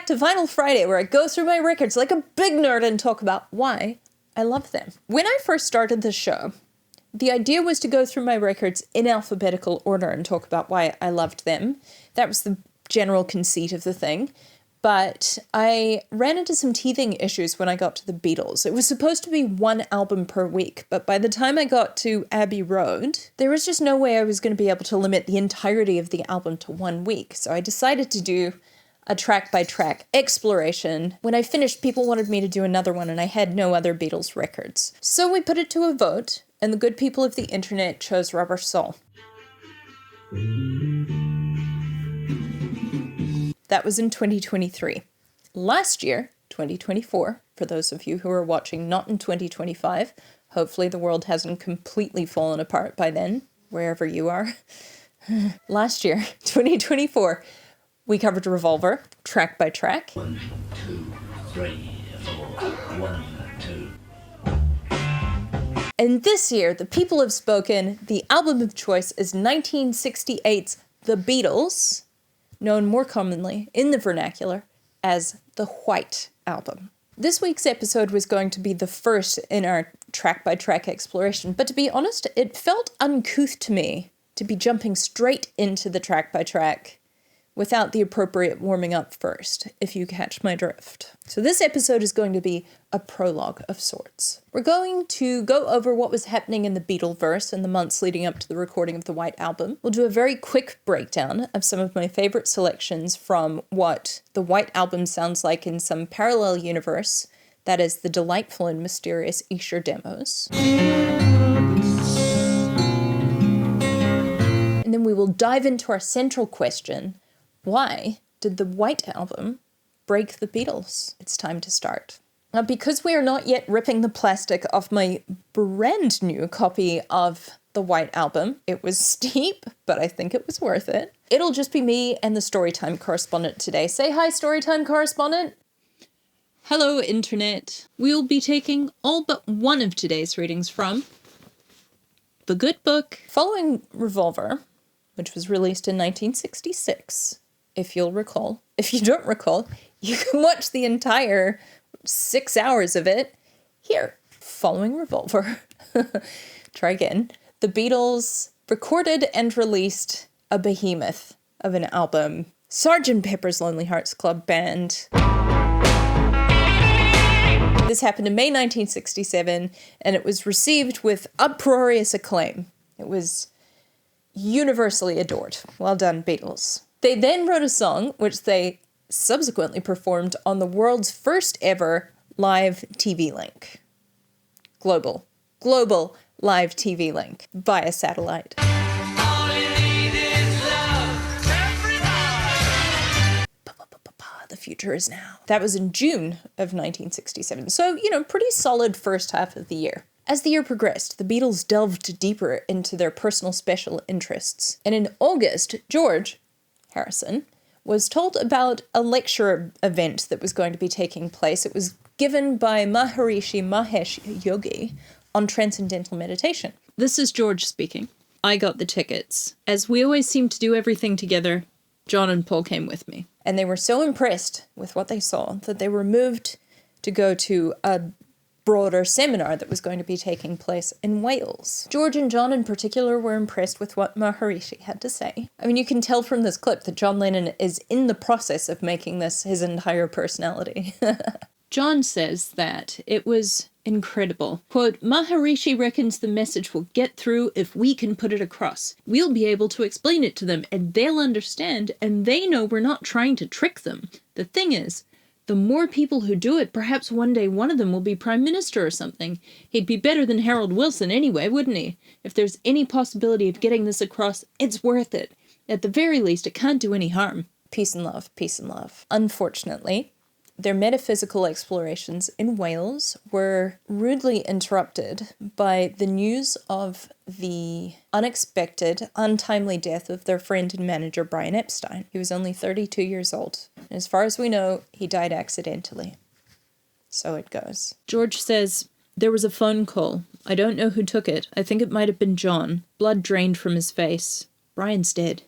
to Vinyl Friday, where I go through my records like a big nerd and talk about why I love them. When I first started the show, the idea was to go through my records in alphabetical order and talk about why I loved them. That was the general conceit of the thing. But I ran into some teething issues when I got to the Beatles. It was supposed to be one album per week, but by the time I got to Abbey Road, there was just no way I was going to be able to limit the entirety of the album to 1 week. So I decided to do a track-by-track exploration. When I finished, people wanted me to do another one, and I had no other Beatles records. So we put it to a vote, and the good people of the internet chose Rubber Soul. That was in 2023. Last year, 2024, for those of you who are watching not in 2025, hopefully the world hasn't completely fallen apart by then, wherever you are. Last year, 2024, we covered Revolver, track by track. 1, 2, 3, 4, 1, 2. And this year, the people have spoken. The album of choice is 1968's The Beatles, known more commonly in the vernacular as the White Album. This week's episode was going to be the first in our track-by-track exploration, but to be honest, it felt uncouth to me to be jumping straight into the track-by-track without the appropriate warming up first, if you catch my drift. So this episode is going to be a prologue of sorts. We're going to go over what was happening in the Beatleverse in the months leading up to the recording of the White Album. We'll do a very quick breakdown of some of my favorite selections from what the White Album sounds like in some parallel universe, that is the delightful and mysterious Esher demos. And then we will dive into our central question: why did the White Album break the Beatles? It's time to start. Now, because we are not yet ripping the plastic off my brand new copy of the White Album, it was steep, but I think it was worth it. It'll just be me and the Storytime correspondent today. Say hi, Storytime correspondent. Hello, Internet. We'll be taking all but one of today's readings from The Good Book. Following Revolver, which was released in 1966, if you'll recall. If you don't recall, you can watch the entire 6 hours of it here. Following Revolver. Try again. The Beatles recorded and released a behemoth of an album, Sgt. Pepper's Lonely Hearts Club Band. This happened in May 1967, and it was received with uproarious acclaim. It was universally adored. Well done, Beatles. They then wrote a song, which they subsequently performed on the world's first ever live TV link. Global live TV link via satellite. All you need is love, everybody. The future is now. That was in June of 1967. So, pretty solid first half of the year. As the year progressed, the Beatles delved deeper into their personal special interests. And in August, George Harrison was told about a lecture event that was going to be taking place. It was given by Maharishi Mahesh Yogi on transcendental meditation. This is George speaking. I got the tickets. As we always seem to do everything together, John and Paul came with me. And they were so impressed with what they saw that they were moved to go to a broader seminar that was going to be taking place in Wales. George and John in particular were impressed with what Maharishi had to say. I mean, you can tell from this clip that John Lennon is in the process of making this his entire personality. John says that it was incredible. Quote, Maharishi reckons the message will get through if we can put it across. We'll be able to explain it to them and they'll understand, and they know we're not trying to trick them. The thing is, the more people who do it, perhaps one day one of them will be Prime Minister or something. He'd be better than Harold Wilson anyway, wouldn't he? If there's any possibility of getting this across, it's worth it. At the very least, it can't do any harm. Peace and love, peace and love. Unfortunately, their metaphysical explorations in Wales were rudely interrupted by the news of the unexpected, untimely death of their friend and manager Brian Epstein. He was only 32 years old. And as far as we know, he died accidentally. So it goes. George says, there was a phone call. I don't know who took it. I think it might have been John. Blood drained from his face. Brian's dead.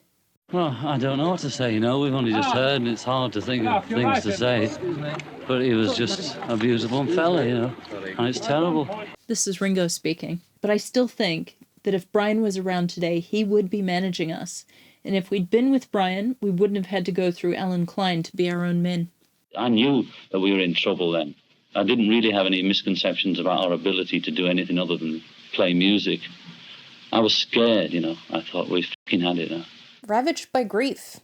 Well, I don't know what to say, you know. We've only just heard, and it's hard to think of things to say. But he was just a beautiful fella, you know, and it's terrible. This is Ringo speaking. But I still think that if Brian was around today, he would be managing us. And if we'd been with Brian, we wouldn't have had to go through Alan Klein to be our own men. I knew that we were in trouble then. I didn't really have any misconceptions about our ability to do anything other than play music. I was scared, you know. I thought, we fucking had it now. Ravaged by grief,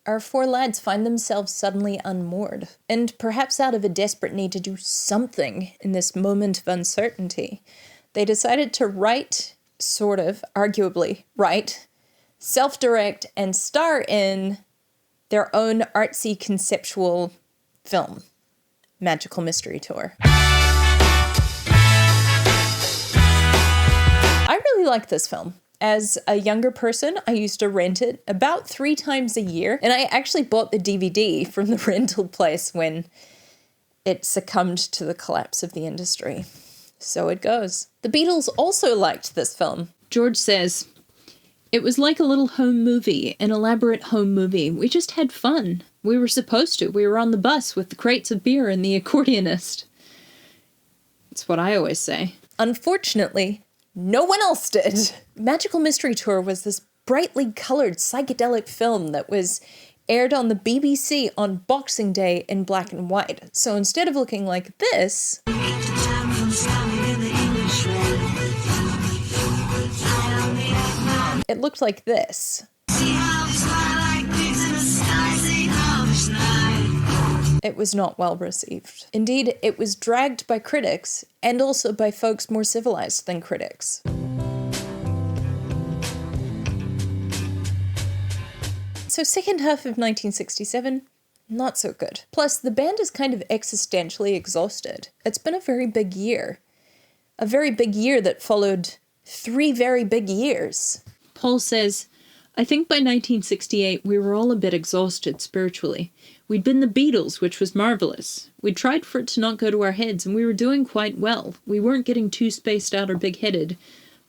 our four lads find themselves suddenly unmoored, and perhaps out of a desperate need to do something in this moment of uncertainty, they decided to write, sort of, arguably, write, self-direct, and star in their own artsy conceptual film, Magical Mystery Tour. I really like this film. As a younger person, I used to rent it about 3 times a year, and I actually bought the DVD from the rental place when it succumbed to the collapse of the industry. So it goes. The Beatles also liked this film. George says, "It was like a little home movie, an elaborate home movie. We just had fun. We were supposed to. We were on the bus with the crates of beer and the accordionist." It's what I always say. Unfortunately, no one else did. Magical Mystery Tour was this brightly coloured psychedelic film that was aired on the BBC on Boxing Day in black and white. So instead of looking like this, it looked like this. It was not well received. Indeed, it was dragged by critics, and also by folks more civilized than critics. So second half of 1967, not so good. Plus, the band is kind of existentially exhausted. It's been a very big year. A very big year that followed 3 very big years. Paul says, "I think by 1968 we were all a bit exhausted spiritually. We'd been the Beatles, which was marvellous. We'd tried for it to not go to our heads, and we were doing quite well. We weren't getting too spaced out or big-headed.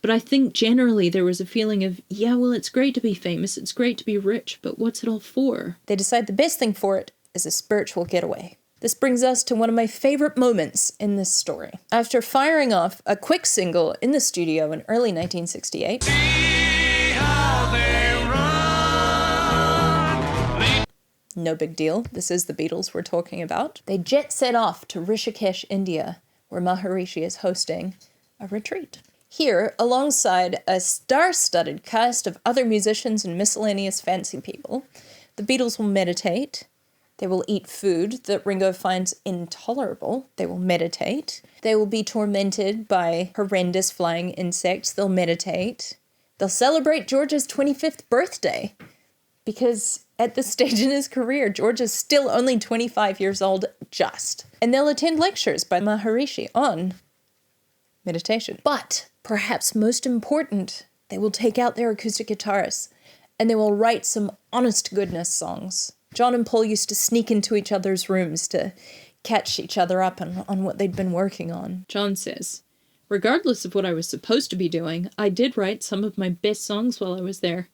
But I think generally there was a feeling of, yeah, well, it's great to be famous, it's great to be rich, but what's it all for?" They decide the best thing for it is a spiritual getaway. This brings us to one of my favourite moments in this story. After firing off a quick single in the studio in early 1968... No big deal, this is the Beatles we're talking about. They jet set off to Rishikesh, India, where Maharishi is hosting a retreat. Here, alongside a star-studded cast of other musicians and miscellaneous fancy people, the Beatles will meditate. They will eat food that Ringo finds intolerable. They will meditate. They will be tormented by horrendous flying insects. They'll meditate. They'll celebrate George's 25th birthday. Because at this stage in his career, George is still only 25 years old, just. And they'll attend lectures by Maharishi on meditation. But, perhaps most important, they will take out their acoustic guitars and they will write some honest-to-goodness songs. John and Paul used to sneak into each other's rooms to catch each other up on what they'd been working on. John says, "Regardless of what I was supposed to be doing, I did write some of my best songs while I was there.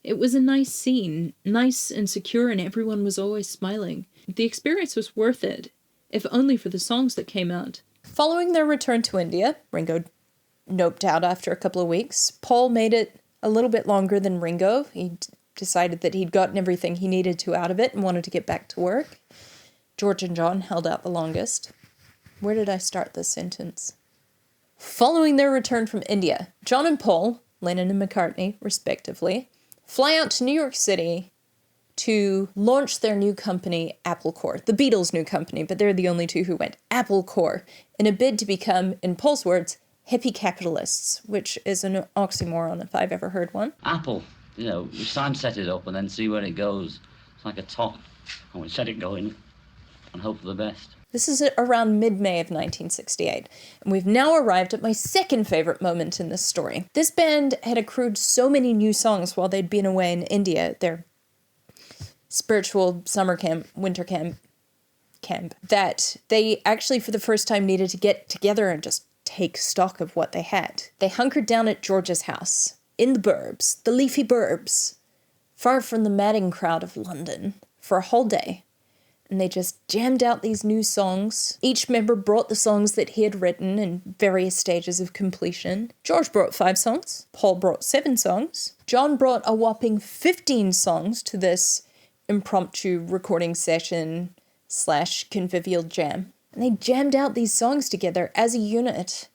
It was a nice scene, nice and secure, and everyone was always smiling. The experience was worth it, if only for the songs that came out." Following their return to India, Ringo noped out after a couple of weeks. Paul made it a little bit longer than Ringo. He decided that he'd gotten everything he needed to out of it and wanted to get back to work. George and John held out the longest. Where did I start this sentence? Following their return from India, John and Paul, Lennon and McCartney, respectively, fly out to New York City to launch their new company, Apple Corps. The Beatles' new company, but they're the only two who went Apple Corps, in a bid to become, in Paul's words, hippie capitalists, which is an oxymoron if I've ever heard one. Apple, you know, we try and set it up and then see where it goes. It's like a top, and we set it going and hope for the best. This is around mid-May of 1968, and we've now arrived at my second favourite moment in this story. This band had accrued so many new songs while they'd been away in India, their spiritual summer camp, winter camp, that they actually for the first time needed to get together and just take stock of what they had. They hunkered down at George's house, in the burbs, the leafy burbs, far from the madding crowd of London, for a whole day. And they just jammed out these new songs. Each member brought the songs that he had written in various stages of completion. George brought 5 songs. Paul brought 7 songs. John brought a whopping 15 songs to this impromptu recording session / convivial jam. And they jammed out these songs together as a unit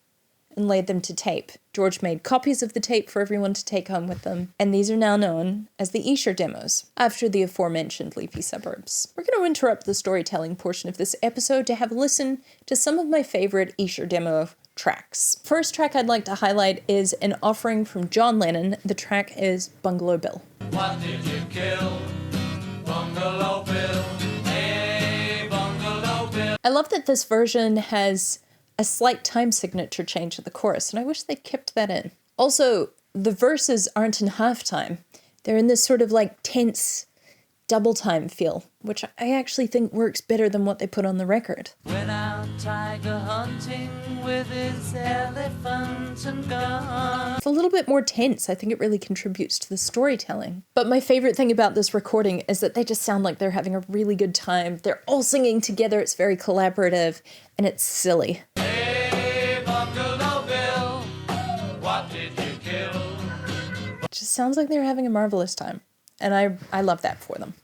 and laid them to tape. George made copies of the tape for everyone to take home with them, and these are now known as the Esher demos, after the aforementioned leafy suburbs. We're going to interrupt the storytelling portion of this episode to have a listen to some of my favourite Esher demo tracks. First track I'd like to highlight is an offering from John Lennon. The track is Bungalow Bill. What did you kill? Bungalow Bill. Hey, Bungalow Bill. I love that this version has a slight time signature change of the chorus, and I wish they'd kept that in. Also, the verses aren't in half time. They're in this sort of like tense double time feel, which I actually think works better than what they put on the record. Went out tiger hunting with his elephant and gun. It's a little bit more tense. I think it really contributes to the storytelling. But my favorite thing about this recording is that they just sound like they're having a really good time. They're all singing together. It's very collaborative, and it's silly. Hey, Bungalow Bill, what did you kill? It just sounds like they're having a marvelous time. And I love that for them.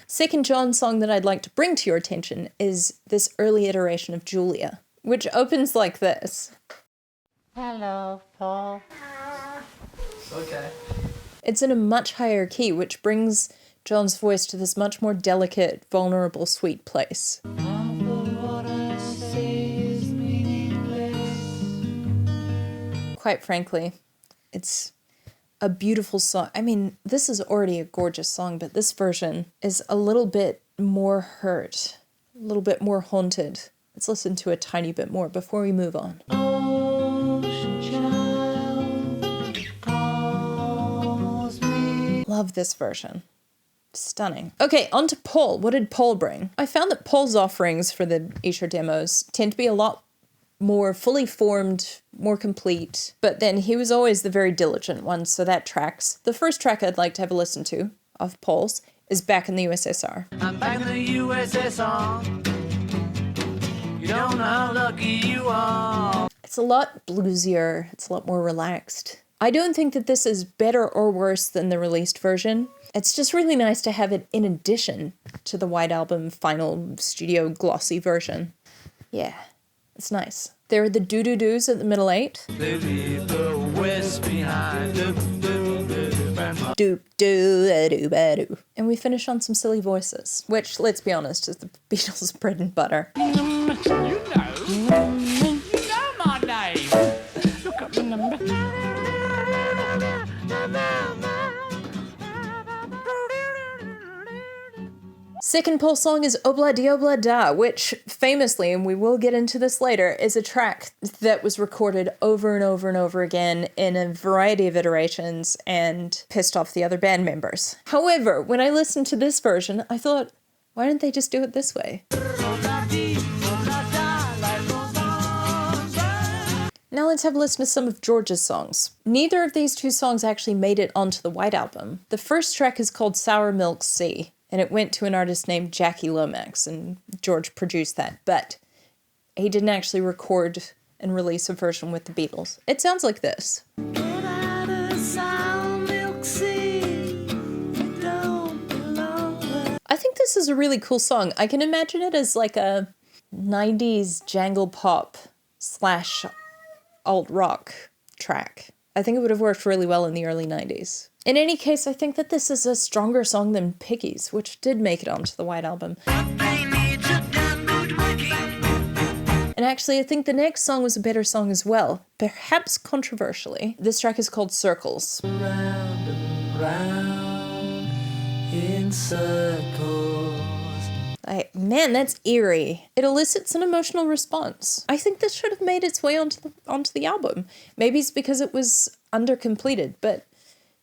Second John song that I'd like to bring to your attention is this early iteration of Julia, which opens like this. Hello, Paul. Okay. It's in a much higher key, which brings John's voice to this much more delicate, vulnerable, sweet place. Quite frankly, it's a beautiful song. I mean, this is already a gorgeous song, but this version is a little bit more hurt, a little bit more haunted. Let's listen to a tiny bit more before we move on. Love this version. Stunning. Okay, on to Paul. What did Paul bring? I found that Paul's offerings for the Esher demos tend to be a lot more fully formed, more complete, but then he was always the very diligent one, so that tracks. The first track I'd like to have a listen to of Paul's is Back in the USSR. I'm back in the USSR. You don't know how lucky you are. It's a lot bluesier, it's a lot more relaxed. I don't think that this is better or worse than the released version. It's just really nice to have it in addition to the White Album final studio glossy version. Yeah. It's nice. There are the doo-doo-doos at the middle 8. They leave the West behind. Doop-doo-a-doo-ba-doo. And we finish on some silly voices, which, let's be honest, is the Beatles' bread and butter. You know my name. Look up the number. Second Paul song is Obla Di Obla Da, which famously, and we will get into this later, is a track that was recorded over and over and over again in a variety of iterations and pissed off the other band members. However, when I listened to this version, I thought, why didn't they just do it this way? Now let's have a listen to some of George's songs. Neither of these two songs actually made it onto the White Album. The first track is called Sour Milk Sea, and it went to an artist named Jackie Lomax, and George produced that, but he didn't actually record and release a version with the Beatles. It sounds like this. I think this is a really cool song. I can imagine it as like a 90s jangle pop / alt rock track. I think it would have worked really well in the early 90s. In any case, I think that this is a stronger song than Piggies, which did make it onto the White Album. And actually, I think the next song was a better song as well, perhaps controversially. This track is called Circles. Round and round in circles. Man, that's eerie. It elicits an emotional response. I think this should have made its way onto the album. Maybe it's because it was undercompleted, but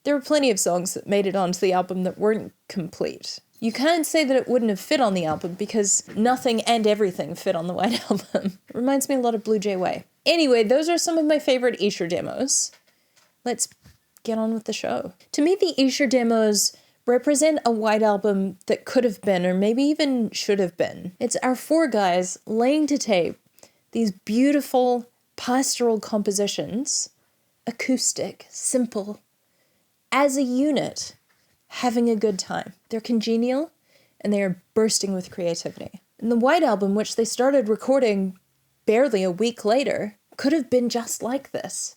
there were plenty of songs that made it onto the album that weren't complete. You can't say that it wouldn't have fit on the album because nothing and everything fit on the White Album. It reminds me a lot of Blue Jay Way. Anyway, those are some of my favorite Esher demos. Let's get on with the show. To me, the Esher demos represent a White Album that could have been, or maybe even should have been. It's our four guys laying to tape these beautiful pastoral compositions, acoustic, simple, as a unit, having a good time. They're congenial, and they are bursting with creativity. And the White Album, which they started recording barely a week later, could have been just like this.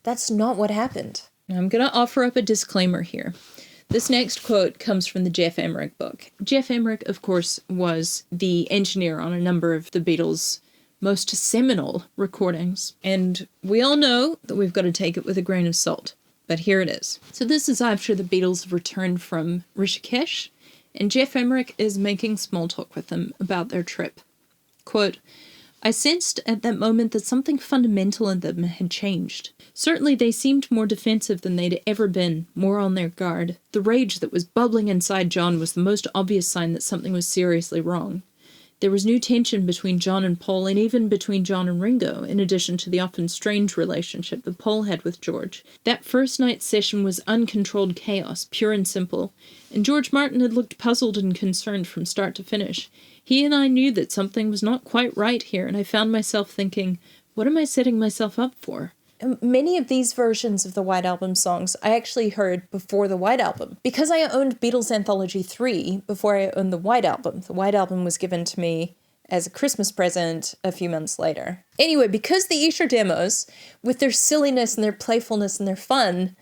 That's not what happened. Now, I'm going to offer up a disclaimer here. This next quote comes from the Geoff Emerick book. Geoff Emerick, of course, was the engineer on a number of the Beatles' most seminal recordings, and we all know that we've got to take it with a grain of salt. But here it is. So this is after the Beatles have returned from Rishikesh, and Geoff Emerick is making small talk with them about their trip. Quote, I sensed at that moment that something fundamental in them had changed. Certainly they seemed more defensive than they'd ever been, more on their guard. The rage that was bubbling inside John was the most obvious sign that something was seriously wrong. There was new tension between John and Paul, and even between John and Ringo, in addition to the often strange relationship that Paul had with George. That first night's session was uncontrolled chaos, pure and simple, and George Martin had looked puzzled and concerned from start to finish. He and I knew that something was not quite right here, and I found myself thinking, what am I setting myself up for? Many of these versions of the White Album songs I actually heard before the White Album. Because I owned Beatles Anthology 3 before I owned the White Album. The White Album was given to me as a Christmas present a few months later. Anyway, because the Esher demos, with their silliness and their playfulness and their fun,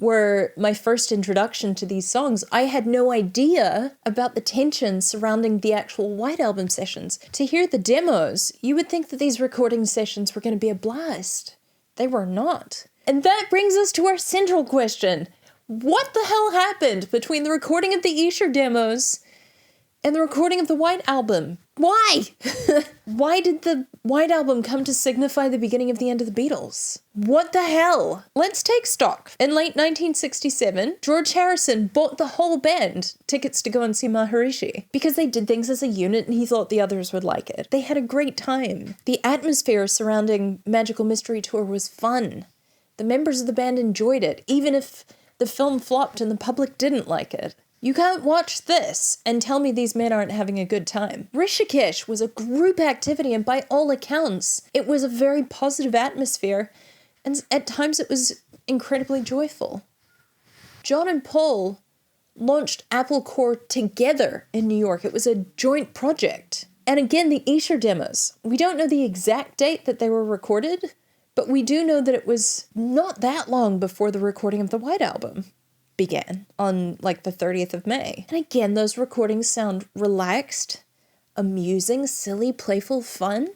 were my first introduction to these songs, I had no idea about the tension surrounding the actual White Album sessions. To hear the demos, you would think that these recording sessions were going to be a blast. They were not. And that brings us to our central question. What the hell happened between the recording of the Esher demos and the recording of the White Album? Why? Why did the White Album come to signify the beginning of the end of the Beatles? What the hell? Let's take stock. In late 1967, George Harrison bought the whole band tickets to go and see Maharishi because they did things as a unit and he thought the others would like it. They had a great time. The atmosphere surrounding Magical Mystery Tour was fun. The members of the band enjoyed it, even if the film flopped and the public didn't like it. You can't watch this and tell me these men aren't having a good time. Rishikesh was a group activity, and by all accounts, it was a very positive atmosphere, and at times it was incredibly joyful. John and Paul launched Apple Corps together in New York. It was a joint project. And again, the Esher demos. We don't know the exact date that they were recorded, but we do know that it was not that long before the recording of the White Album began on like the 30th of May. And again, those recordings sound relaxed, amusing, silly, playful, fun.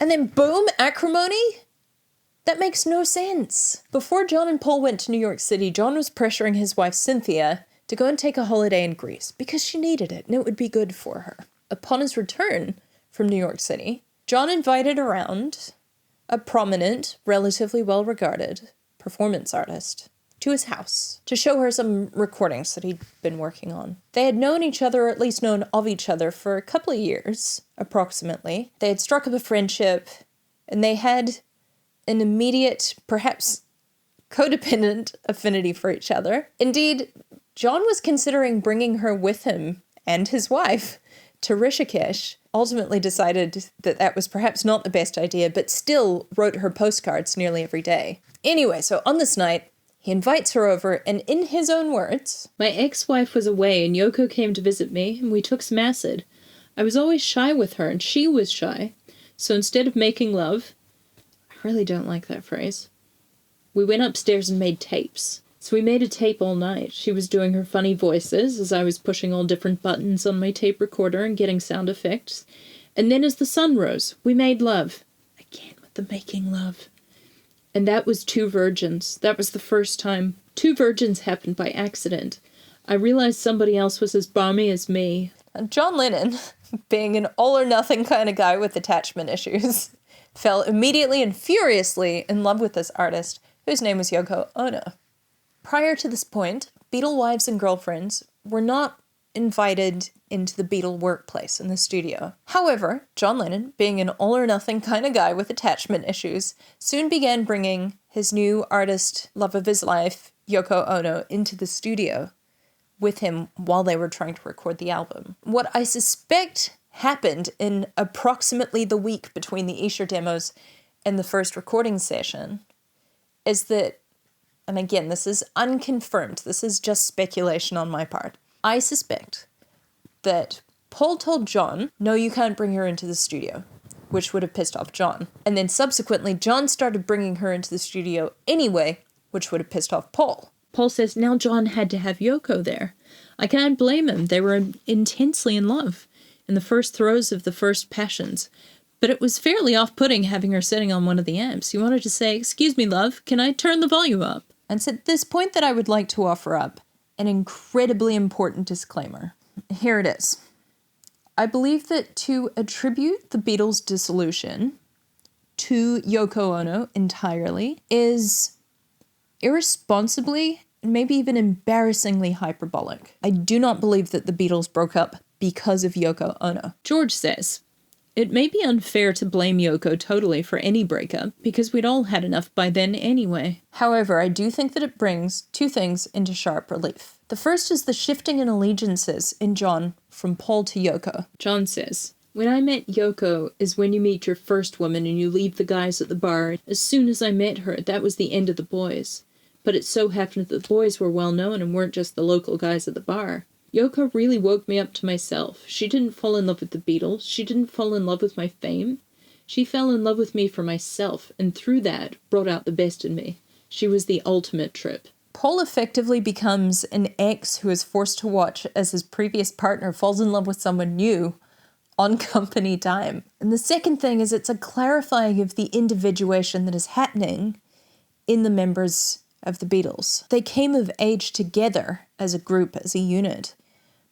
And then boom, acrimony? That makes no sense. Before John and Paul went to New York City, John was pressuring his wife Cynthia to go and take a holiday in Greece because she needed it and it would be good for her. Upon his return from New York City, John invited around a prominent, relatively well-regarded performance artist to his house to show her some recordings that he'd been working on. They had known each other, or at least known of each other, for a couple of years, approximately. They had struck up a friendship, and they had an immediate, perhaps codependent affinity for each other. Indeed, John was considering bringing her with him and his wife to Rishikesh, ultimately decided that that was perhaps not the best idea, but still wrote her postcards nearly every day. Anyway, so on this night, he invites her over, and in his own words, my ex-wife was away, and Yoko came to visit me, and we took some acid. I was always shy with her, and she was shy, so instead of making love, I really don't like that phrase, we went upstairs and made tapes. So we made a tape all night. She was doing her funny voices as I was pushing all different buttons on my tape recorder and getting sound effects. And then as the sun rose, we made love. Again with the making love. And that was Two Virgins. That was the first time Two Virgins happened by accident. I realized somebody else was as balmy as me. And John Lennon, being an all-or-nothing kind of guy with attachment issues, fell immediately and furiously in love with this artist, whose name was Yoko Ono. Prior to this point, Beatle wives and girlfriends were not invited into the Beatle workplace in the studio. However, John Lennon, being an all-or-nothing kind of guy with attachment issues, soon began bringing his new artist, love of his life, Yoko Ono, into the studio with him while they were trying to record the album. What I suspect happened in approximately the week between the Esher demos and the first recording session is that, and again, this is unconfirmed, this is just speculation on my part, I suspect that Paul told John, no, you can't bring her into the studio, which would have pissed off John. And then subsequently, John started bringing her into the studio anyway, which would have pissed off Paul. Paul says, now John had to have Yoko there. I can't blame him. They were intensely in love in the first throes of the first passions. But it was fairly off-putting having her sitting on one of the amps. He wanted to say, excuse me, love, can I turn the volume up? And it's at this point that I would like to offer up an incredibly important disclaimer. Here it is. I believe that to attribute the Beatles' dissolution to Yoko Ono entirely is irresponsibly, maybe even embarrassingly hyperbolic. I do not believe that the Beatles broke up because of Yoko Ono. George says, it may be unfair to blame Yoko totally for any breakup, because we'd all had enough by then anyway. However, I do think that it brings two things into sharp relief. The first is the shifting in allegiances in John from Paul to Yoko. John says, when I met Yoko is when you meet your first woman and you leave the guys at the bar. As soon as I met her, that was the end of the boys. But it so happened that the boys were well known and weren't just the local guys at the bar. Yoko really woke me up to myself. She didn't fall in love with the Beatles. She didn't fall in love with my fame. She fell in love with me for myself, and through that, brought out the best in me. She was the ultimate trip. Paul effectively becomes an ex who is forced to watch as his previous partner falls in love with someone new on company time. And the second thing is it's a clarifying of the individuation that is happening in the members of the Beatles. They came of age together as a group, as a unit,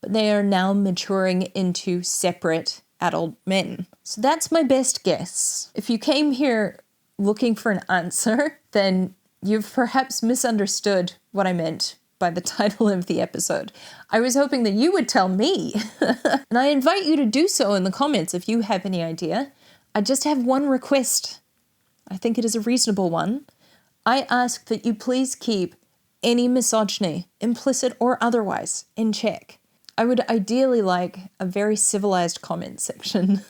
but they are now maturing into separate adult men. So that's my best guess. If you came here looking for an answer, then you've perhaps misunderstood what I meant by the title of the episode. I was hoping that you would tell me. And I invite you to do so in the comments if you have any idea. I just have one request. I think it is a reasonable one. I ask that you please keep any misogyny, implicit or otherwise, in check. I would ideally like a very civilized comment section.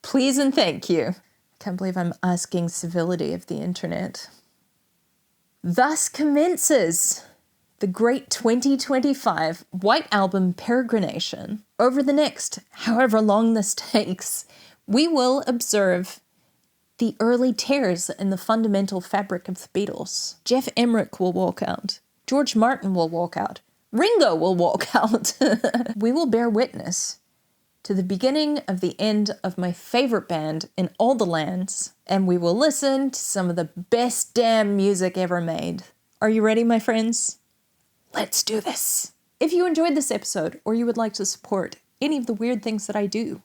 Please and thank you. I can't believe I'm asking civility of the internet. Thus commences the great 2025 White Album Peregrination. Over the next however long this takes, we will observe the early tears in the fundamental fabric of the Beatles. Jeff Emerick will walk out. George Martin will walk out. Ringo will walk out. We will bear witness to the beginning of the end of my favorite band in all the lands, and we will listen to some of the best damn music ever made. Are you ready, my friends? Let's do this. If you enjoyed this episode, or you would like to support any of the weird things that I do,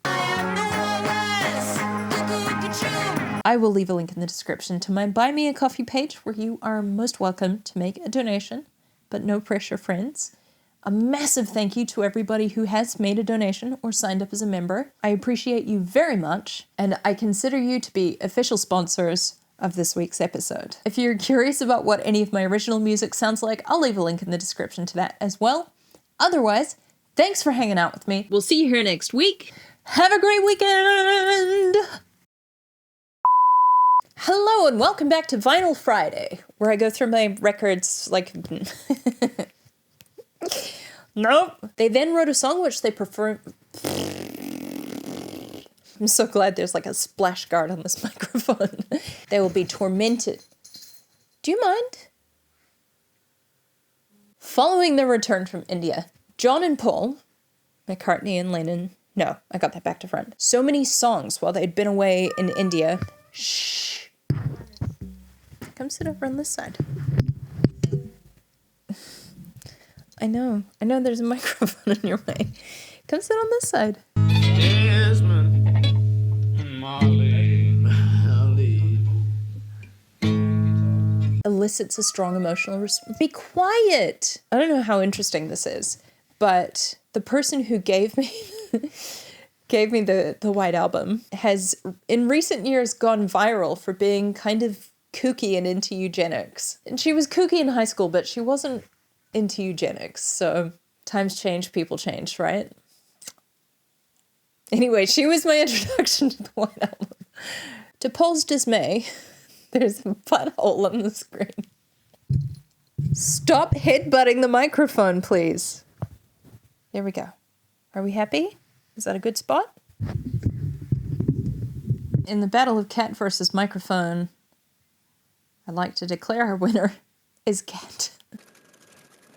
I will leave a link in the description to my Buy Me a Coffee page where you are most welcome to make a donation, but no pressure, friends. A massive thank you to everybody who has made a donation or signed up as a member. I appreciate you very much, and I consider you to be official sponsors of this week's episode. If you're curious about what any of my original music sounds like, I'll leave a link in the description to that as well. Otherwise, thanks for hanging out with me. We'll see you here next week. Have a great weekend! Hello and welcome back to Vinyl Friday, where I go through my records like... Nope. They then wrote a song which they prefer... I'm so glad there's like a splash guard on this microphone. They will be tormented. Do you mind? Following their return from India, John and Paul, McCartney and Lennon... No, I got that back to front. So many songs while they'd been away in India... Shh. Come sit over on this side. I know there's a microphone in your way. Come sit on this side. Desmond and Marley. Elicits a strong emotional response. Be quiet! I don't know how interesting this is, but the person who gave me the White Album has in recent years gone viral for being kind of kooky and into eugenics. And she was kooky in high school, but she wasn't into eugenics, so Times change, people change, right? Anyway, she was my introduction to the White Album. To Paul's dismay, there's a butthole on the screen. Stop headbutting the microphone, please. There we go. Are we happy? Is that a good spot? In the battle of cat versus microphone, I'd like to declare our winner is cat.